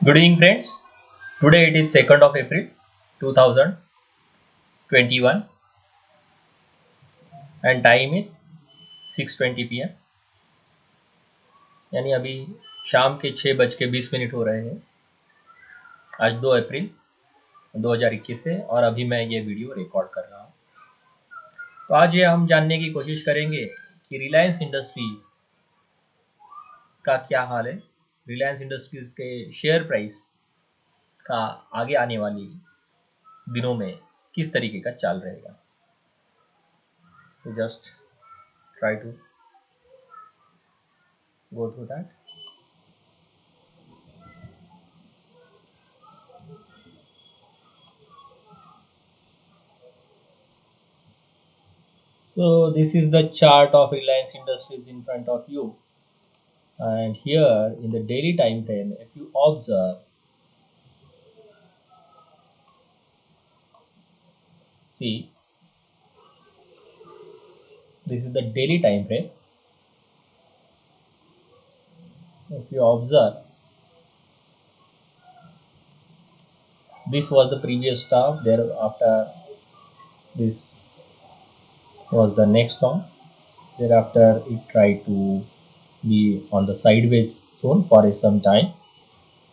Good evening, friends. Today it is 2nd of April 2021 and time is 6:20 p.m. यानी अभी शाम के 6:20 हो रहे हैं। आज 2 अप्रैल 2021 है और अभी मैं ये वीडियो रिकॉर्ड कर रहा हूँ। तो आज ये हम जानने की कोशिश करेंगे कि रिलायंस इंडस्ट्रीज का क्या हाल है, रिलायंस इंडस्ट्रीज के शेयर प्राइस का आगे आने वाली दिनों में किस तरीके का चाल रहेगा। So just try to go through that. So this is the chart of Reliance Industries in front of you, and here in the daily time frame, if you observe, see, this is the daily time frame. If you observe, this was the previous top, thereafter this was the next top, thereafter it tried to be on the sideways zone for some time,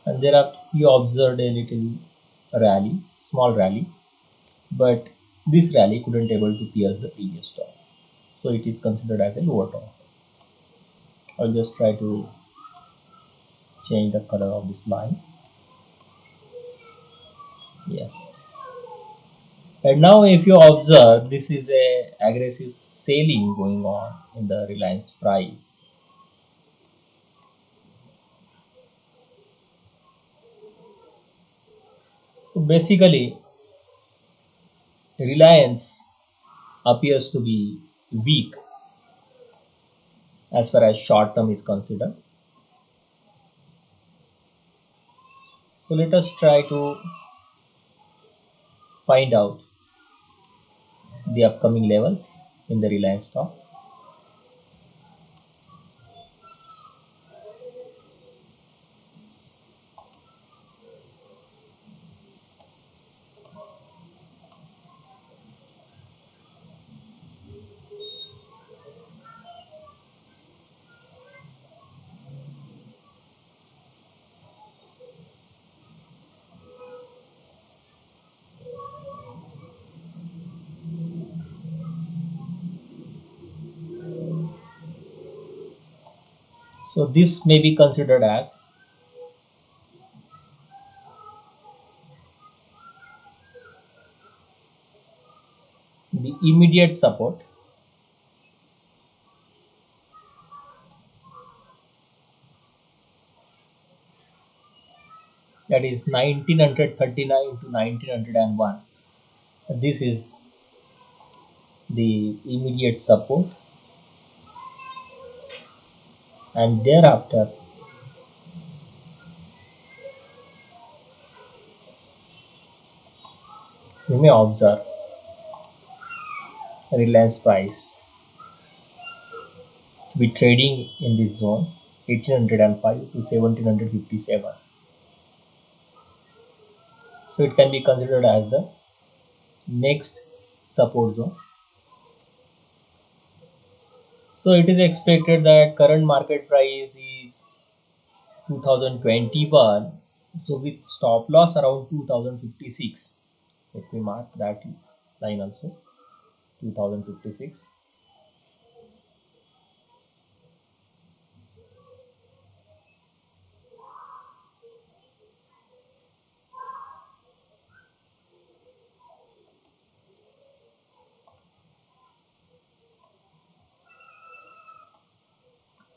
and thereafter you observed a little rally, small rally, but this rally couldn't able to pierce the previous top, so it is considered as a lower top. I'll just try to change the color of this line. Yes, and now if you observe, this is a aggressive selling going on in the Reliance price. So basically Reliance appears to be weak as far as short term is considered. So let us try to find out the upcoming levels in the Reliance stock. So this may be considered as the immediate support, that is 1939 to 1901. This is the immediate support, and thereafter you may observe Reliance price to be trading in this zone 1805 to 1757. So it can be considered as the next support zone. So it is expected that current market price is 2021, so with stop loss around 2056. Let me mark that line also, 2056.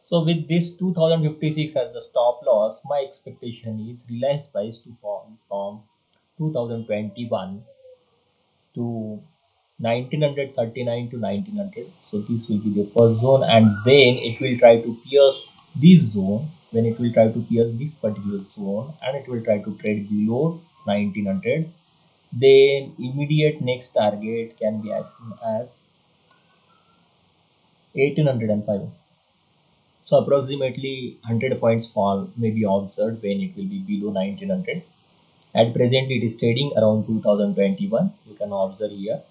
So with this 2056 as the stop loss, my expectation is Reliance price to fall from 2021 to 1939 to 1900. So this will be the first zone, and then it will try to pierce this zone. When it will try to pierce this particular zone, and it will try to trade below 1900, then immediate next target can be as soon as 1805. So approximately 100 points fall may be observed when it will be below 1900. At present, it is trading around 2021. You can observe here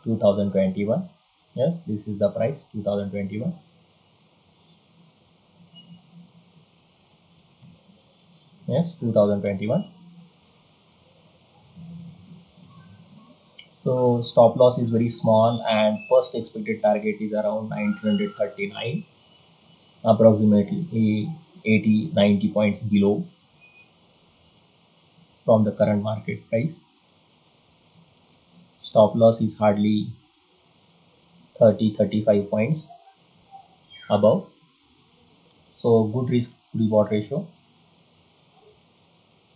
2021. Yes, this is the price 2021. Yes, 2021. So stop loss is very small and first expected target is around 1939, approximately 80 90 points below from the current market price. Stop loss is hardly 30-35 points above. So good risk reward ratio.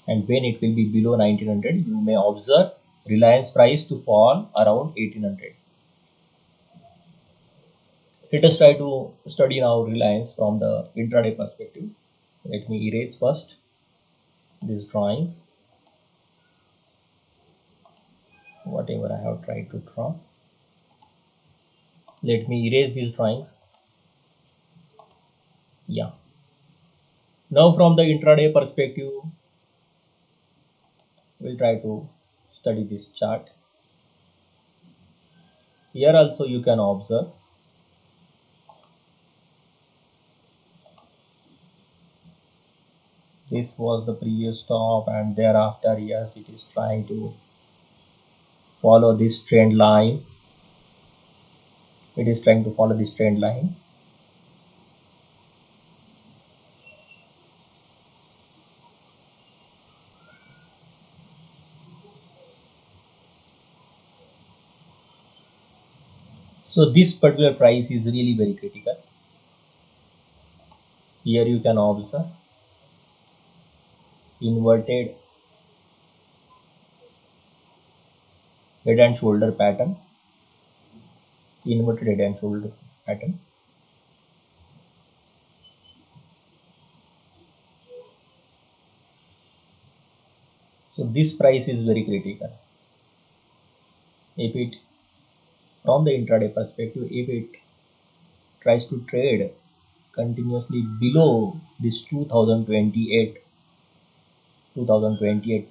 And when it will be below 1900, you may observe Reliance price to fall around 1800. Let us try to study now Reliance from the intraday perspective. Let me erase first these drawings, whatever I have tried to draw. Let me erase these drawings. Yeah. Now from the intraday perspective, we'll try to study this chart. Here also you can observe this was the previous top, and thereafter, yes, it is trying to follow this trend line. It is trying to follow this trend line. So this particular price is really very critical. Here you can observe inverted head and shoulder pattern, inverted head and shoulder pattern. So this price is very critical. If it, from the intraday perspective, if it tries to trade continuously below this 2028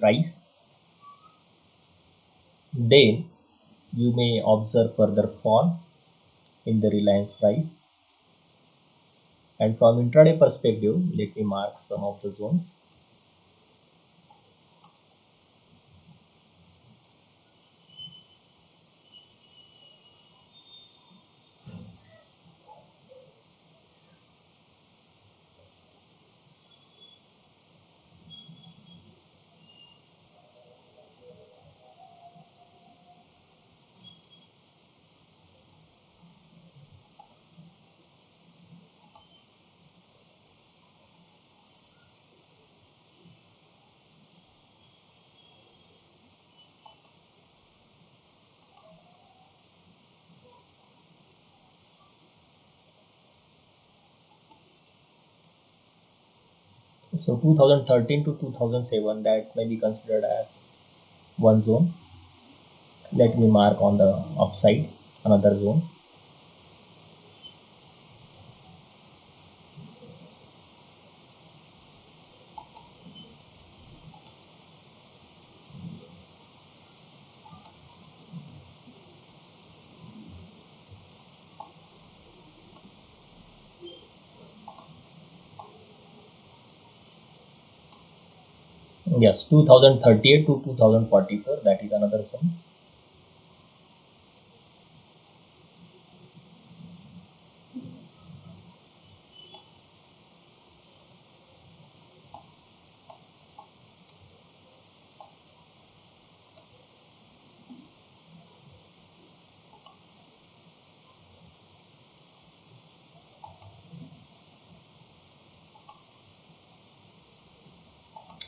price, then you may observe further fall in the Reliance price. And from intraday perspective, let me mark some of the zones. So 2013 to 2007, that may be considered as one zone. Let me mark on the upside another zone. Yes, 2038 to 2044, that is another zone.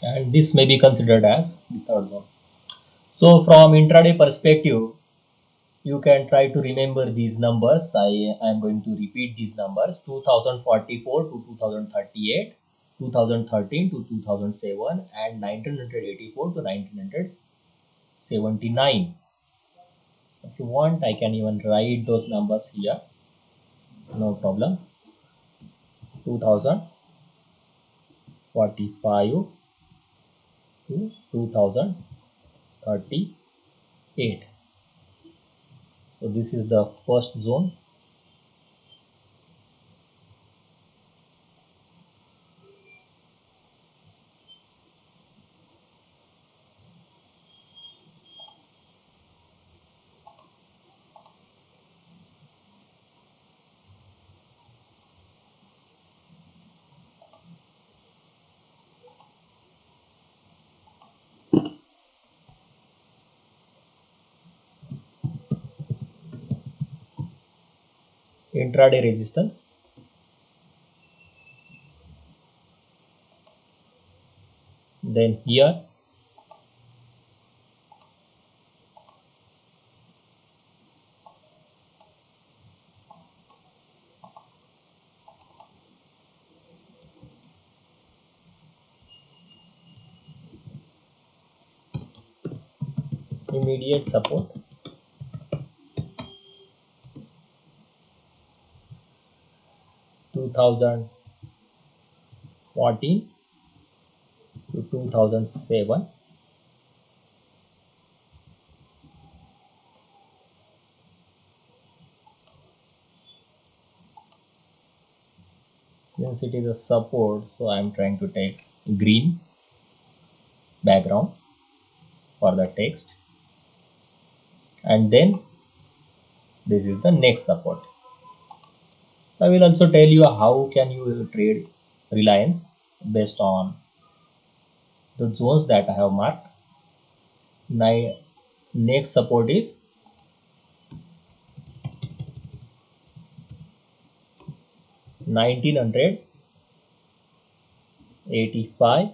And this may be considered as the third zone. So from intraday perspective, you can try to remember these numbers. I am going to repeat these numbers: 2044 to 2038, 2013 to 2007, and 1984 to 1979. If you want, I can even write those numbers here. No problem. 2045 to 2038. So this is the first zone. Intraday resistance. Then here immediate support. Two thousand 14 to 2007. Since it is a support, so I am trying to take green background for the text, and then this is the next support. So I will also tell you how can you trade Reliance based on the zones that I have marked. Next support is 1985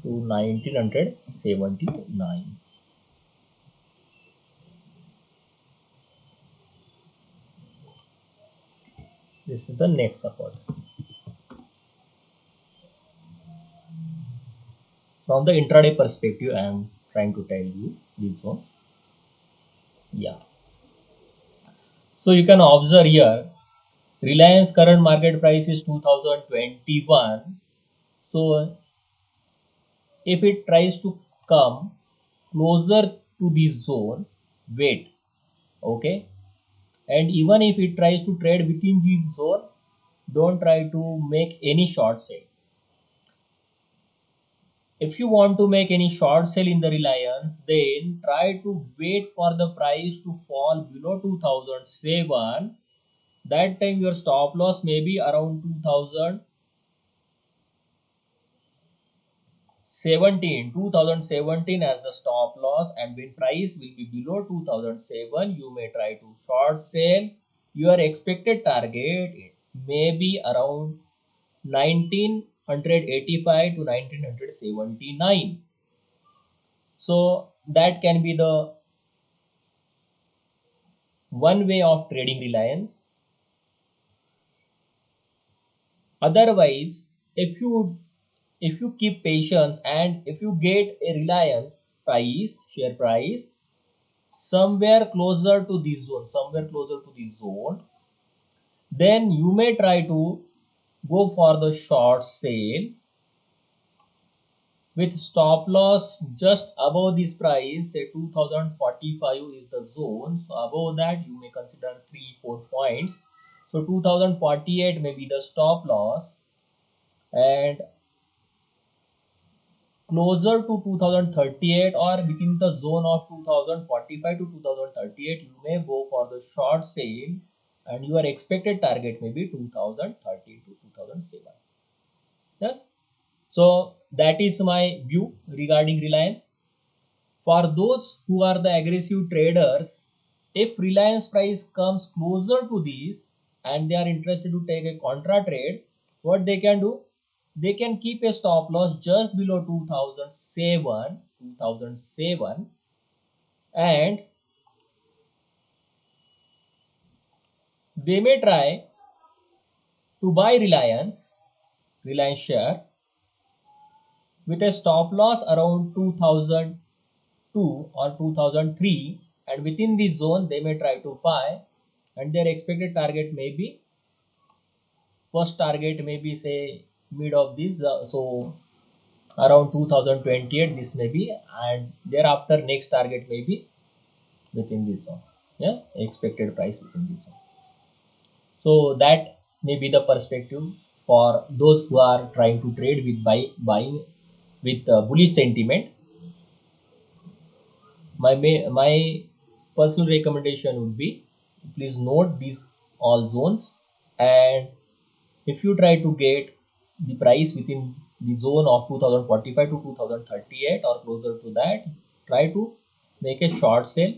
to 1979. This is the next support. From the intraday perspective, I am trying to tell you these zones. Yeah. So you can observe here, Reliance current market price is 2021. So if it tries to come closer to this zone, wait. Okay. And even if it tries to trade within this zone, don't try to make any short sale. If you want to make any short sale in the Reliance, then try to wait for the price to fall below 2007. That time your stop loss may be around 2017 as the stop loss, and when price will be below 2007, you may try to short sale. Your expected target may be around 1985 to 1979. So that can be the one way of trading Reliance. Otherwise, if you keep patience and if you get a Reliance share price somewhere closer to this zone, then you may try to go for the short sale with stop loss just above this price. Say 2045 is the zone, so above that you may consider 3-4 points. So 2048 may be the stop loss, and closer to 2038 or within the zone of 2045 to 2038, you may go for the short sale, and your expected target may be 2030 to 2007. Yes. So that is my view regarding Reliance. For those who are the aggressive traders, if Reliance price comes closer to this and they are interested to take a contra trade, what they can do? They can keep a stop loss just below 2007, and they may try to buy Reliance share with a stop loss around 2002 or 2003, and within this zone they may try to buy, and their expected target may be first target maybe say mid of this, so around 2028 this may be, and thereafter next target may be within this zone. Yes, expected price within this zone. So that may be the perspective for those who are trying to trade with buying with bullish sentiment. My personal recommendation would be, please note these all zones, and if you try to get the price within the zone of 2045 to 2038 or closer to that, try to make a short sale.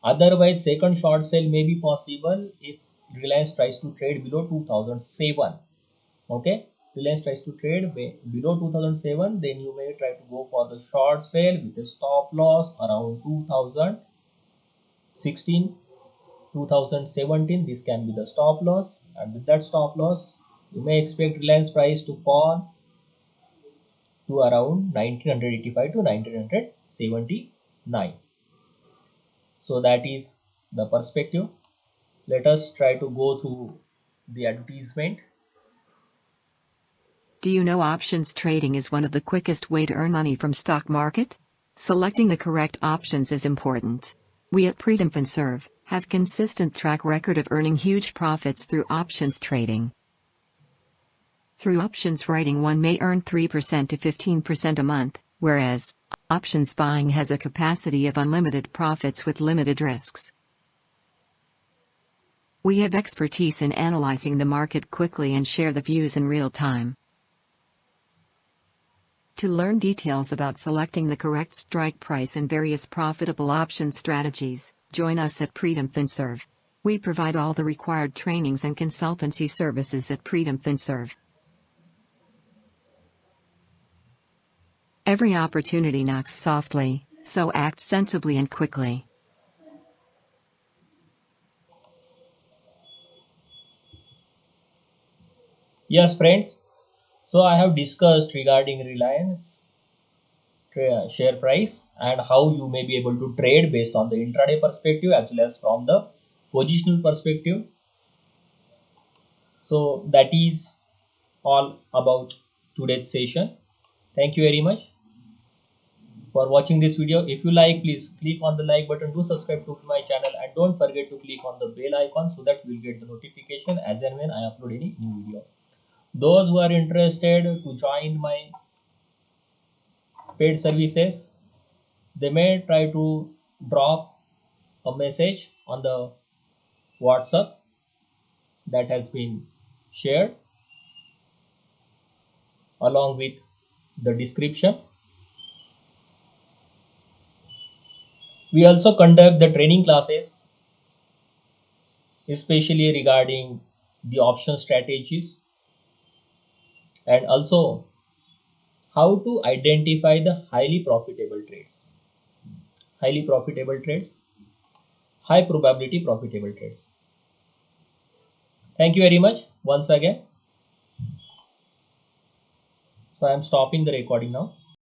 Otherwise second short sale may be possible if Reliance tries to trade below 2007. Okay, Reliance tries to trade below 2007, then you may try to go for the short sale with a stop loss around 2016, 2017. This can be the stop loss, and with that stop loss you may expect Reliance price to fall to around 1985 to 1979. So that is the perspective. Let us try to go through the advertisement. Do you know options trading is one of the quickest way to earn money from stock market? Selecting the correct options is important. We at Freedom FinServe have consistent track record of earning huge profits through options trading. Through options writing, one may earn 3% to 15% a month, whereas options buying has a capacity of unlimited profits with limited risks. We have expertise in analyzing the market quickly and share the views in real time. To learn details about selecting the correct strike price and various profitable option strategies, join us at Freedom FinServe. We provide all the required trainings and consultancy services at Freedom FinServe. Every opportunity knocks softly, so act sensibly and quickly. Yes, friends. So I have discussed regarding Reliance share price and how you may be able to trade based on the intraday perspective as well as from the positional perspective. So that is all about today's session. Thank you very much for watching this video. If you like, please click on the like button, do subscribe to my channel, and don't forget to click on the bell icon so that you will get the notification as and when I upload any new video. Those who are interested to join my paid services, they may try to drop a message on the WhatsApp that has been shared along with the description. We also conduct the training classes, especially regarding the option strategies, and also how to identify the highly profitable trades, high probability profitable trades. Thank you very much once again. So I am stopping the recording now.